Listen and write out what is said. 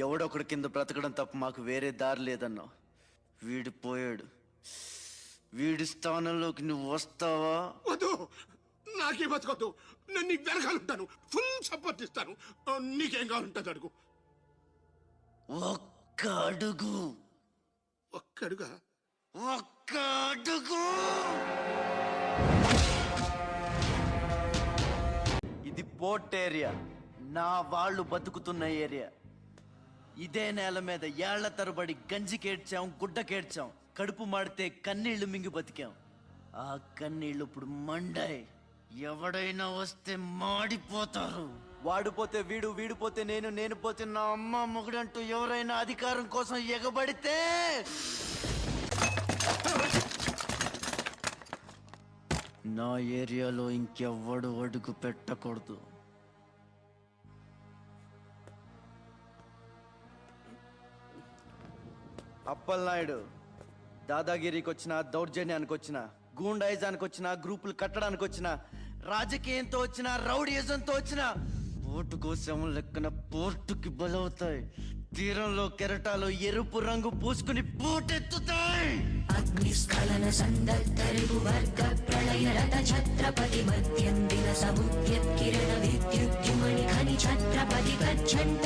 ఎవడొకడి కింద బ్రతకడం తప్ప మాకు వేరే దారి లేదన్నా. వీడు పోయాడు. వీడి స్థానంలోకి నువ్వు వస్తావా? వద్దు, నాకే బతకొద్దు. నేను నీకు వెనకాలంటాను, ఫుల్ సపోర్ట్ ఇస్తాను. నీకేం కావాలంటుంది అడుగు. ఒక్క అడుగు. ఒక్కడుగా? ఒక్క అడుగు. ఇది పోర్ట్ ఏరియా, నా వాళ్ళు బతుకుతున్న ఏరియా. ఇదే నేల మీద ఏళ్ల తరబడి గంజికేడ్చాం, గుడ్డకేడ్చాం, కడుపు మాడితే కన్నీళ్లు మింగి బతికాం. ఆ కన్నీళ్లు ఇప్పుడు మండాయి. ఎవడైనా వస్తే మాడిపోతారు. వాడిపోతే వీడు, వీడిపోతే నేను, నేను పోతే నా అమ్మ మొగుడంటూ ఎవరైనా అధికారం కోసం ఎగబడితే నా ఏరియాలో ఇంకెవ్వడు అడుగు పెట్టకూడదు. అప్పలనాయుడు దాదాగిరికి వచ్చిన, దౌర్జన్యానికి వచ్చిన, గూండాయిజానికి వచ్చిన, గ్రూపులు కట్టడానికి వచ్చిన, రాజకీయంతో వచ్చిన, రౌడీయిజంతో వచ్చిన, ఓటు కోసం లెక్కన పోర్టుకి బలవుతాయి. తీరంలో కెరటాలు ఎరుపు రంగు పూసుకుని పోటెత్తుతాయి. అగ్నిస్ఖలన సందర్భ వర్గ ప్రళయ రథ ఛత్రపతి మధ్యందిన సముద్యత్ కిరణ విద్యుద్యుమణి ఖని ఛత్రపతి గచ్చంత